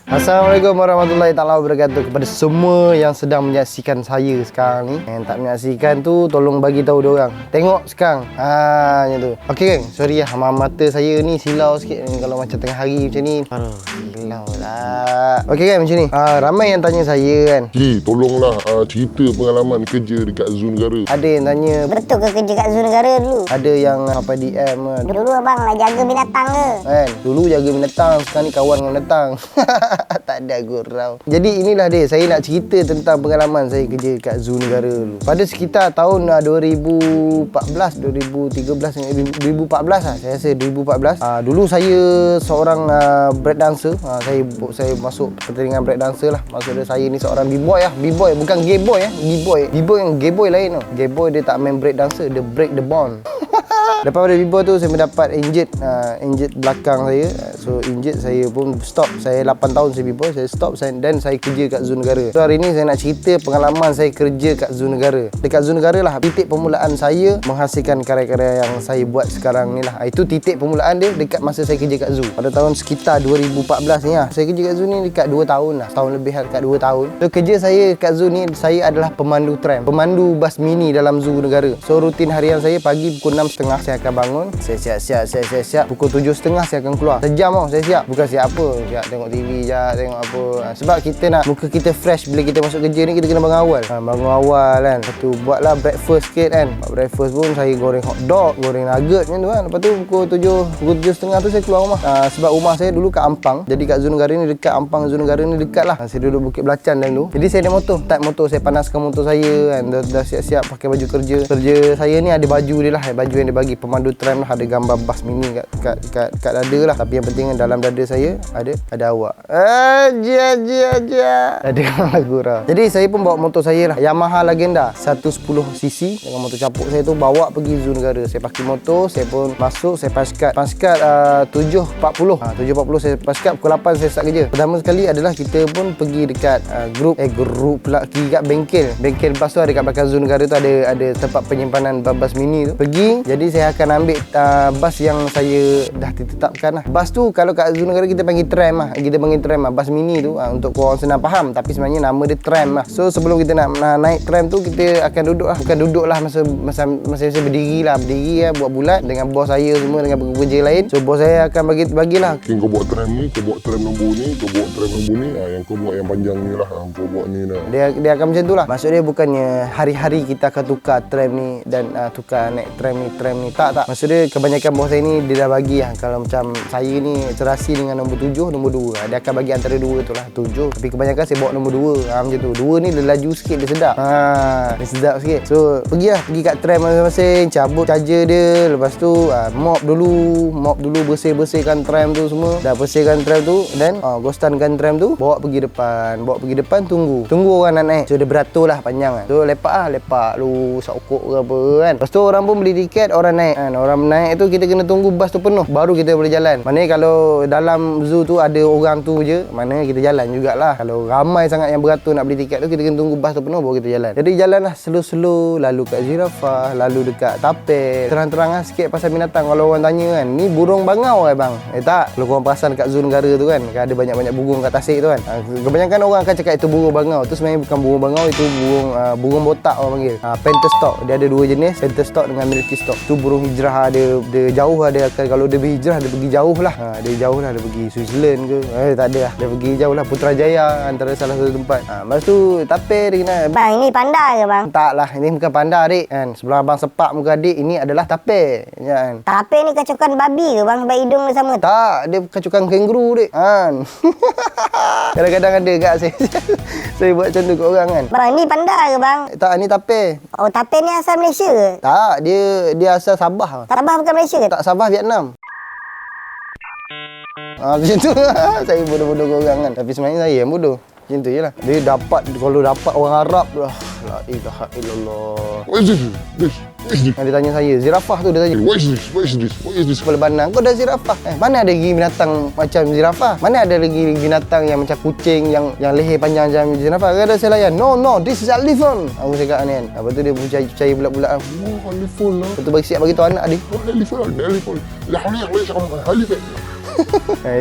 Assalamualaikum warahmatullahi taala wabarakatuh kepada semua yang sedang menyaksikan saya sekarang ni. Yang tak menyaksikan tu tolong bagi tahu dia orang. Tengok sekarang. Macam tu. Okey geng, sorry lah mata saya ni silau sikit ni kalau macam tengah hari macam ni. Aduh, silau lah. Okey geng, macam ni. Ramai yang tanya saya kan. Tolonglah cerita pengalaman kerja dekat Zoo Negara. Ada yang tanya, betul ke kerja kat Zoo Negara dulu? ada yang apa DM kan. Dulu abang nak jaga binatang ke? Kan, dulu jaga binatang, sekarang ni kawan dengan binatang. Tak ada gurau. Jadi inilah dia, saya nak cerita tentang pengalaman saya kerja kat Zoo Negara dulu. Pada sekitar tahun 2014, 2013, 2014 lah. Saya rasa 2014. Dulu saya seorang break dancer. Saya masuk pertandingan break dancer lah. Maksudnya saya ni seorang b-boy lah. B-boy, bukan gay boy ya. B-boy. B-boy yang gay boy lain tau. Gay boy dia tak main break dancer, dia break the bond. Lepas pada b-boy tu saya mendapat injured belakang saya. So injured saya pun stop. Saya 8 tahun saya b-boy, saya stop dan saya kerja kat Zoo Negara. So hari ni saya nak cerita pengalaman saya kerja kat Zoo Negara. Dekat Zoo Negara lah titik permulaan saya menghasilkan karya-karya yang saya buat sekarang ni lah. Itu titik permulaan dia dekat masa saya kerja kat Zoo. Pada tahun sekitar 2014 ni lah. Saya kerja kat Zoo ni dekat 2 tahun lah. Setahun lebih lah, dekat 2 tahun. So kerja saya kat Zoo ni, saya adalah pemandu tram, pemandu bas mini dalam Zoo Negara. So rutin harian saya pagi pukul 6.30 saya akan bangun. Saya siap. Pukul 7.30 saya akan keluar. Sejam tau saya siap. Bukan siap apa, siap tengok TV je, tengok apa. Sebab kita nak muka kita fresh bila kita masuk kerja ni, kita kena bangun awal. Bangun awal kan. Lepas tu buatlah breakfast sikit kan. Buat breakfast pun saya goreng hot dog, goreng nugget macam tu kan. Lepas tu pukul 7.30 tu saya keluar rumah. Sebab rumah saya dulu kat Ampang. Jadi kat Zoo Negara ni dekat Ampang, Zoo Negara ni dekat lah. Saya duduk Bukit Belacan dulu. Jadi saya ada motor. Start motor, saya panaskan motor saya kan. Dah siap-siap pakai baju kerja. Kerja saya ni ada baju dia lah. Baju yang dia bagi pemandu tram lah. Ada gambar bas mini kat dada lah. Tapi yang penting dalam dada saya ada awak. Ada gurau. Jadi saya pun bawa motor saya lah, Yamaha Legenda 110cc dengan motor capuk saya tu, bawa pergi Zoo Negara. Saya parking motor, saya pun masuk, saya paskat 7.40 saya paskat, pukul 8 saya start kerja. Pertama sekali adalah kita pun pergi dekat grup pula, pergi kat bengkel bas tu. Ada kat belakang Zoo Negara tu ada tempat penyimpanan bas mini tu. Pergi, jadi saya akan ambil bas yang saya dah ditetapkan lah. Bas tu kalau kat Zoo Negara kita panggil tram lah. Kita panggil tram lah. Bas mini tu untuk korang senang faham, tapi sebenarnya nama dia tram lah. So sebelum kita nak naik tram tu, kita akan duduk lah. Bukan duduk lah, masa berdiri lah, buat bulat dengan bos saya semua, dengan pekerja lain. So bos saya akan bagilah. Kau bawa tram ni, kau bawa tram nombor ni, kau bawa tram nombor ni, yang kau bawa yang panjang ni lah, kau bawa ni lah. Dia akan macam tu lah. Maksud dia bukannya hari-hari kita akan tukar tram ni dan tukar naik tram ni. Tak. Maksud dia kebanyakan bos saya ni dia dah bagi lah. Kalau macam saya ni serasi dengan nombor 7, nombor 2. Dia akan bagi antara 2 tu lah, 7. Tapi kebanyakan saya bawa nombor 2. Macam tu. 2 ni dia laju sikit, dia sedap. Dia sedap sikit. So pergi kat tram masing-masing, cabut charger dia. Lepas tu mop dulu, bersihkan tram tu semua. Dah bersihkan tram tu, dan ghostankan tram tu, bawa pergi depan, tunggu orang nak naik. So dia beratur lah panjang kan. So lepak lu sokok ke apa kan. Lepas tu orang pun beli tiket, orang naik kan. Orang naik tu kita kena tunggu bas tu penuh baru kita boleh jalan. Maknanya kalau dalam zoo tu ada orang tu je, mana kita jalan jugalah. Kalau ramai sangat yang beratur nak beli tiket tu, kita kena tunggu bas tu penuh baru kita jalan. Jadi jalanlah slow, lalu kat zirafah, lalu dekat tapir. Terang-terang lah sikit pasal binatang. Kalau orang tanya kan, ni burung bangau ke bang? Tak. Kalau korang perasan kat Zoo Negara tu kan, ada banyak-banyak burung kat tasik tu kan. Kebanyakan orang akan cakap itu burung bangau. Tu sebenarnya bukan burung bangau, itu burung botak orang panggil. Pentastok. Dia ada 2 jenis, Pentastok dengan Milky Stock. Tu burung hijrah, dia jauh ada. Kalau dia berhijrah, dia pergi jauh lah. Dia jauh lah, dia pergi Switzerland ke. Tak ada lah. Dia pergi jauh lah, Putrajaya antara salah satu tempat. Lepas tu tapir dia kena. Bang, ini panda ke bang? Tak lah, ini bukan panda adik kan. Sebelum abang sepak muka adik, ini adalah tapir kan. Tapir ni kacukan babi ke bang? Sebab hidung dia sama. Tak, dia kacukan kenguru dek kan. Kadang-kadang ada kat saya buat macam tu kat orang kan. Bang, ni panda ke bang? Tak, ni tapir. Oh, tapir ni asal Malaysia ke? Tak, dia asal Sabah. Sabah bukan Malaysia ke? Tak, Sabah Vietnam. Macam tu. Saya bodoh-bodoh ke orang kan. Tapi sebenarnya saya yang bodoh. Macam tu je lah. Dia kalau dapat orang Arab lah. La ilaha illallah. What is this? Dia tanya saya, zirafah tu dia tanya. What is this? Kepala bandang, kau dah zirafah? Mana ada lagi binatang macam zirafah? Mana ada lagi binatang yang macam kucing yang leher panjang macam zirafah? Kata saya layan. No, this is elephant. Aku cakap ni kan. Lepas tu dia percaya bulat-bulat. Elephant lah. Lepas tu siap bagi tu anak dia. Elephant. La hawla wala quwwata illa billah.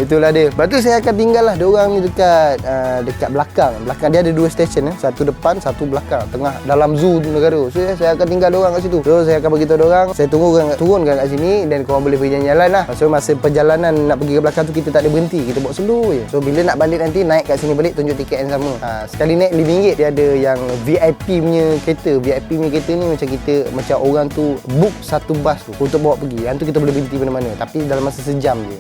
Itulah dia. Lepas tu saya akan tinggal lah diorang ni dekat dekat belakang. Belakang dia ada 2 stesen satu depan, satu belakang. Tengah dalam zoo negara. So saya akan tinggal diorang kat situ. So saya akan beritahu diorang, saya turunkan kat sini dan korang boleh pergi jalan-jalan lah. So masa perjalanan nak pergi ke belakang tu kita tak ada berhenti, kita bawa slow je. So bila nak balik nanti naik kat sini balik, tunjuk tiket yang sama. Sekali naik RM5. Dia ada yang VIP punya kereta. VIP punya kereta ni macam orang tu book satu bas tu untuk bawa pergi. Yang tu kita boleh berhenti mana-mana, tapi dalam masa sejam je.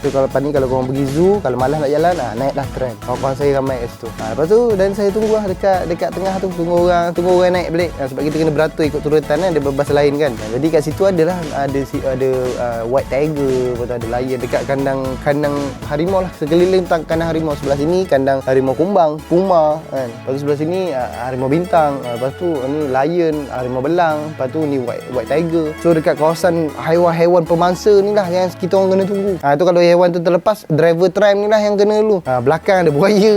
So kalau lepas ni kalau korang pergi zoo, kalau malas nak jalan, naiklah tram. Kawan-kawan saya ramai kat situ. Lepas tu dan saya tunggu lah dekat tengah tu, tunggu orang naik balik. Sebab kita kena beratur ikut turutan kan, ada bas lain kan. Jadi kat situ ada white tiger, lepas tu ada lion dekat kandang harimau lah. Sekeliling kandang harimau, sebelah sini kandang harimau kumbang, puma kan. Lepas tu sebelah sini harimau bintang. Lepas tu ni lion, harimau belang. Lepas tu ni white tiger. So dekat kawasan haiwan-haiwan pemangsa ni lah yang kita orang kena tunggu. Tu kalau haiwan tu terlepas, driver tram ni lah yang kena dulu. Belakang ada buaya.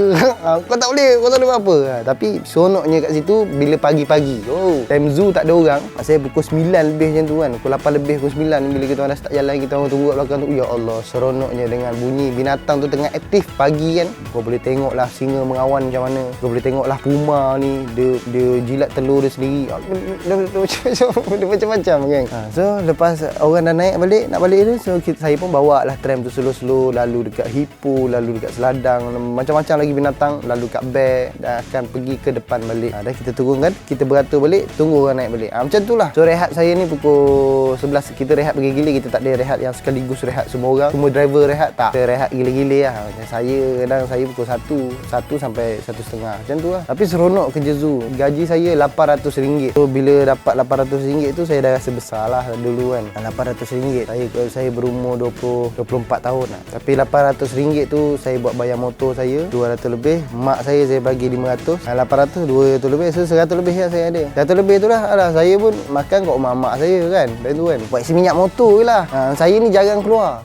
Kau tak boleh buat apa. Tapi seronoknya kat situ bila pagi-pagi. Time zoo tak ada orang. Saya pukul 9 lebih macam tu kan. Pukul 8 lebih, pukul 9 bila kita orang dah start jalan, kita orang tunggu kat belakang tu. Ya Allah, seronoknya dengan bunyi binatang tu tengah aktif pagi kan. Kau boleh tengok lah singa mengawan macam mana. Kau boleh tengok lah puma ni, dia jilat telur dia sendiri. Dia macam-macam kan. So lepas orang dah naik balik, nak balik tu, so saya pun bawa lah tram tu slow-slow, lalu dekat hippo, lalu dekat seladang, macam-macam lagi binatang, lalu kat bear, dan akan pergi ke depan balik. Dan kita turunkan, kita beratur balik, tunggu orang naik balik. Macam tu lah. So rehat saya ni pukul 11, kita rehat bergila-gila. Kita tak ada rehat yang sekaligus rehat semua orang, semua driver rehat, tak. Kita rehat gila-gila lah. Macam saya, kadang saya pukul 1 sampai 1.30 macam tu lah. Tapi seronok kerja zoo. Gaji saya RM800. So bila dapat RM800 tu, saya dah rasa besar lah dulu kan. RM800 saya berumur 24 tahun lah. Tapi RM800 tu saya buat bayar motor saya 200 lebih. Mak saya bagi 500. 800, 200 lebih. So 100 lebih lah saya ada. 100 lebih tu lah. Saya pun makan kat rumah mak saya kan. Dan tu kan buat isi minyak motor je lah. Saya ni jarang keluar.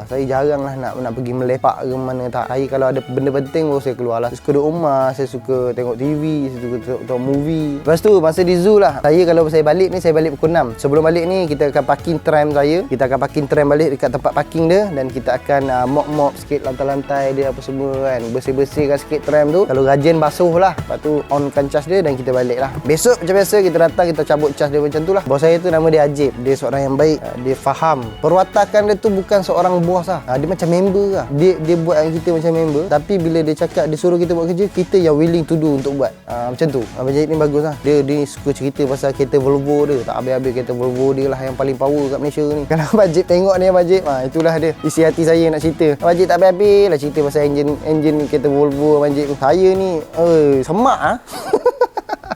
Saya jarang lah nak pergi melepak ke mana tak. Saya kalau ada benda penting baru saya keluar lah. Saya suka duduk rumah, saya suka tengok TV, saya suka tengok movie. Lepas tu masa di zoo lah, saya kalau saya balik ni, saya balik pukul 6. Sebelum balik ni kita akan parking tram saya. Kita akan parking tram balik dekat tempat parking dia, dan kita akan mop sikit lantai-lantai dia apa semua kan. Bersih-bersihkan sikit tram tu. Kalau rajin basuh lah. Lepas tu onkan cas dia dan kita balik lah. Besok macam biasa kita datang, kita cabut cas dia macam tu lah. Bos saya tu nama dia Ajib. Dia seorang yang baik. Dia faham. Perwatakan dia tu bukan seorang bos lah. Dia macam member lah. Dia buat kita macam member. Tapi bila dia cakap, dia suruh kita buat kerja, kita yang willing to do untuk buat. Macam tu. Abang Jahit ni bagus lah. Dia suka cerita pasal kereta Volvo dia. Tak habis-habis kereta Volvo dia lah yang paling power kat Malaysia ni. Kalau Abang Jahit tengok ni, Abang Jahit, itulah dia. Isi hati saya nak cerita. Abang Jahit tak habis-habis lah cerita pasal enjin kereta Volvo Abang Jahit. Saya ni, semak ah.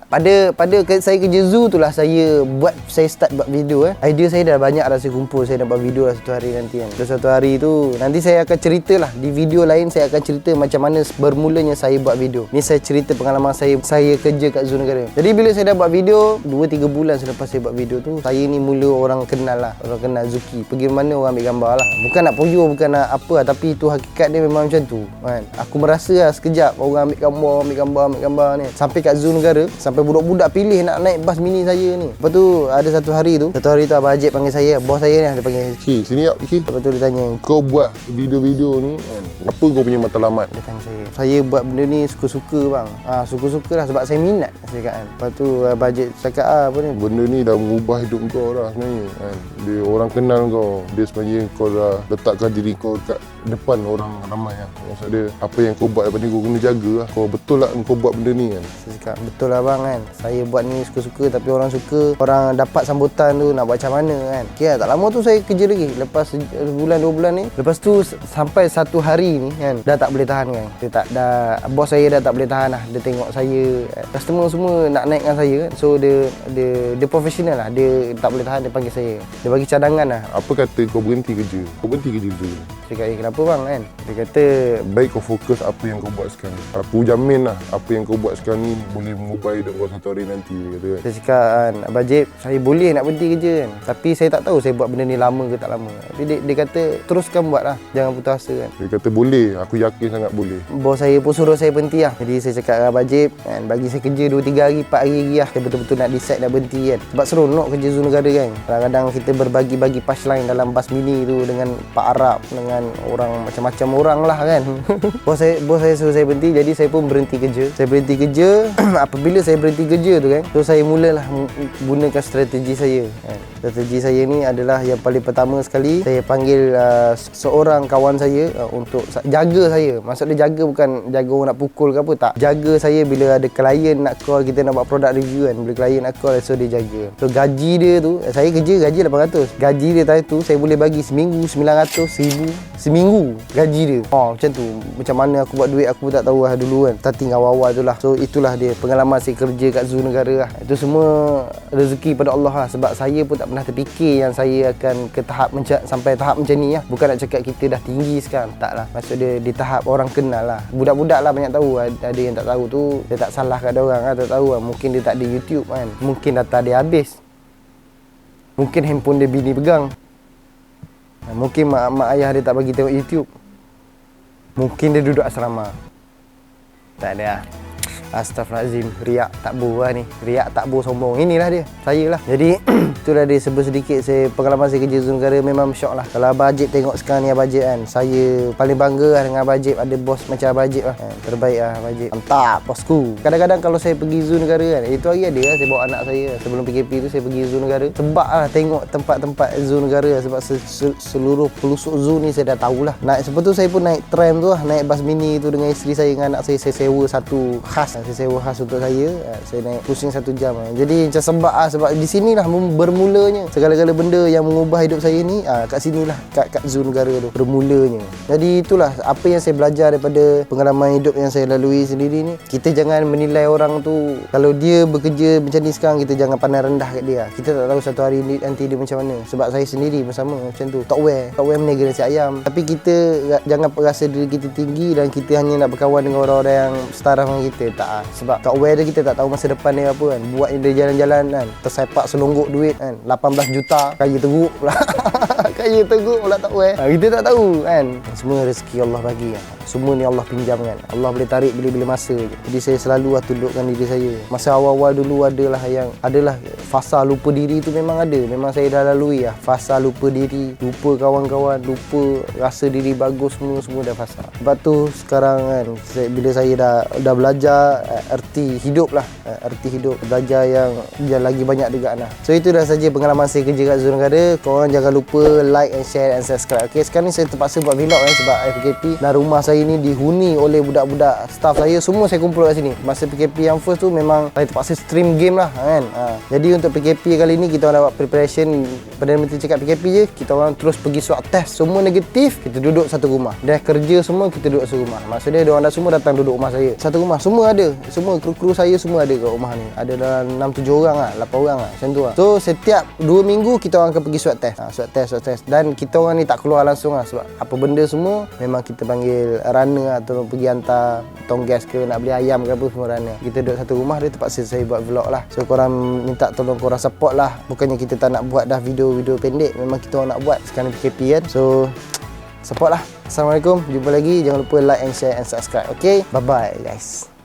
Pada saya kerja zoo tu lah saya start buat video Idea saya dah banyak dah saya kumpul. Saya nak buat video lah satu hari nanti kan. Satu hari tu nanti saya akan cerita lah. Di video lain saya akan cerita macam mana bermulanya saya buat video. Ni saya cerita pengalaman saya kerja kat Zoo Negara. Jadi bila saya dah buat video 2-3 bulan selepas saya buat video tu, saya ni mula orang kenal lah. Orang kenal Zuki. Pergi mana orang ambil gambar lah. Bukan nak poyo, bukan nak apa lah, tapi itu hakikat dia memang macam tu kan. Aku merasa lah sekejap orang ambil gambar ni. Sampai kat Zoo Negara, sampai budak-budak pilih nak naik bas mini saya ni. Lepas tu ada satu hari tu Abang Ajib panggil saya. Bos saya ni dia panggil, Sini tak Ki. lepas tu dia tanya, Kau buat video-video ni apa kau punya matlamat? dia tanya saya buat benda ni suka-suka bang. Suka-suka lah sebab saya minat saya cakap kan. Lepas tu Abang Ajib cakap apa ni, Benda ni dah mengubah hidup kau dah sebenarnya kan. Dia orang kenal kau. Dia sebenarnya kau dah letakkan diri kau kat depan orang ramai lah. Maksud dia apa yang kau buat lepas ni kau kena jaga lah. Kau betul lah kau buat benda ni kan. saya cakap betul lah bang kan. Saya buat ni suka-suka, tapi orang suka, orang dapat sambutan tu nak buat macam mana kan. Okay, tak lama tu saya kerja lagi. Lepas sebulan 2 bulan ni, lepas tu sampai satu hari ni kan, dah tak boleh tahan kan. Bos saya dah tak boleh tahan lah. Dia tengok saya, customer semua nak naik dengan saya kan. So dia profesional lah. Dia tak boleh tahan, dia panggil saya. Dia bagi cadangan lah. Apa kata kau berhenti kerja? Kau berhenti kerja dulu. Saya kata, kenapa bang kan? Dia kata, Baik kau fokus apa yang kau buat sekarang. Aku jamin lah apa yang kau buat sekarang ni boleh mengubah hidup kau satu hari nanti, dia kata kan. Saya cakap kan, Abang Jeb, saya boleh nak berhenti kerja kan, tapi saya tak tahu saya buat benda ni lama ke tak lama. Tapi dia kata teruskan buat lah, jangan putus asa kan. Dia kata boleh, aku yakin sangat boleh. Bos saya pun suruh saya berhenti lah. Jadi saya cakap dengan Abang Jeb kan, bagi saya kerja 2-3 hari, 4 hari lagi lah. Saya betul-betul nak decide nak berhenti kan. Sebab seronok kerja Zoo Negara kan. Kadang-kadang kita berbagi-bagi punchline dalam bas mini tu dengan Pak Arab, dengan orang macam-macam orang lah kan. Bos saya suruh saya berhenti, jadi saya pun berhenti kerja. Saya berhenti kerja. Apabila saya berhenti kerja tu kan, so saya mulalah gunakan strategi saya kan. Strategi saya ni adalah yang paling pertama sekali, saya panggil seorang kawan saya untuk jaga saya. Maksud dia jaga bukan jaga orang nak pukul ke apa, tak. Jaga saya bila ada klien nak call, kita nak buat product review kan. Bila klien nak call, so dia jaga. So gaji dia tu, saya kerja gaji 800. Gaji dia tadi tu saya boleh bagi seminggu 900, 1000 seminggu gaji dia. Macam tu. Macam mana aku buat duit aku tak tahu lah dulu kan. Starting awal-awal tu lah. So itulah dia pengalaman saya kerja kat Zoo Negara lah. Itu semua rezeki pada Allah lah. Sebab saya pun tak pernah terfikir yang saya akan ke tahap sampai tahap macam ni lah. Bukan nak cakap kita dah tinggi sekarang, tak lah. Maksud dia di tahap orang kenal lah. Budak-budak lah banyak tahu. Ada yang tak tahu tu, dia tak salah kat orang lah, tak tahu lah. Mungkin dia tak ada YouTube kan. Mungkin data dia habis. Mungkin handphone dia bini pegang. Mungkin mak ayah dia tak bagi tengok YouTube. Mungkin dia duduk asrama. Tak ada lah. Astaghfirullahaladzim, riak takbur lah ni. Riak takbur sombong. Inilah dia, saya lah. Jadi itulah dia sedikit pengalaman saya kerja Zoo Negara. Memang syok lah. Kalau Abang Jeb tengok sekarang ni Abang Jeb kan, saya paling bangga lah dengan Abang Jeb. Ada bos macam Abang Jeb lah. Terbaik lah Abang Jeb. Mantap bosku. Kadang-kadang kalau saya pergi Zoo Negara kan, itu hari ada lah saya bawa anak saya. Sebelum PKP tu saya pergi Zoo Negara. Sebab lah tengok tempat-tempat Zoo Negara lah. Sebab seluruh pelusuk zoo ni saya dah tahulah. Sebab tu saya pun naik tram tu lah. Naik bas mini tu dengan isteri saya, dengan anak saya. Saya sewa satu khas. Saya sewa khas untuk saya. Saya naik pusing 1 jam. Jadi macam sebab sebab di sinilah bermulanya segala-gala benda yang mengubah hidup saya ni. Kat sinilah, kat Zoo Negara tu bermulanya. Jadi itulah apa yang saya belajar daripada pengalaman hidup yang saya lalui sendiri ni. Kita jangan menilai orang tu. Kalau dia bekerja macam ni sekarang, kita jangan pandang rendah kat dia. Kita tak tahu satu hari ni nanti dia macam mana. Sebab saya sendiri bersama macam tu. Tok Weh meniaga nasi ayam. Tapi kita jangan rasa diri kita tinggi dan kita hanya nak berkawan dengan orang-orang yang setara dengan kita. Tak. Sebab Tok Weh dia, kita tak tahu masa depan dia apa kan. Buat dia jalan-jalan kan, tersepak selonggok duit kan, 18 juta, kaya teruk pula. Kaya teruk pula Tok Weh. Kita tak tahu kan. Semua rezeki Allah bagi kan. Semua ni Allah pinjam kan. Allah boleh tarik bila-bila masa je. Jadi saya selalu tundukkan diri saya. Masa awal-awal dulu adalah fasa lupa diri tu memang ada. Memang saya dah lalui lah. Fasa lupa diri, lupa kawan-kawan, lupa rasa diri bagus, semua dah fasa. Sebab tu sekarang kan, bila saya dah belajar erti hidup lah. Erti hidup. Belajar yang lagi banyak juga lah. So itu dah saja pengalaman saya kerja kat Zoo Negara. Korang jangan lupa like and share and subscribe. Okay, sekarang ni saya terpaksa buat vlog kan sebab PKP. Dan rumah saya ni dihuni oleh budak-budak staff saya. Semua saya kumpul kat sini. Masa PKP yang first tu memang saya terpaksa stream game lah kan. Jadi untuk PKP kali ni kita orang dapat preparation. Perdana Menteri cakap PKP je, kita orang terus pergi swab test. Semua negatif, kita duduk satu rumah. Dah kerja semua, kita duduk satu rumah. Maksudnya diorang dah semua datang duduk rumah saya. Satu rumah, semua ada. Semua kru-kru saya semua ada kat rumah ni. Ada dalam 6-7 orang lah, 8 orang lah, macam tu lah. So setiap 2 minggu kita orang akan pergi swab test. Swab test. Dan kita orang ni tak keluar langsung lah. Sebab apa benda semua memang kita panggil runner atau pergi hantar tong gas ke, nak beli ayam ke apa, semua runner. Kita duduk satu rumah, dia terpaksa saya buat vlog lah. So korang minta tolong korang support lah. Bukannya kita tak nak buat dah video-video pendek, memang kita orang nak buat sekarang PKP kan. So support lah. Assalamualaikum, jumpa lagi. Jangan lupa like and share and subscribe. Okay, bye bye guys.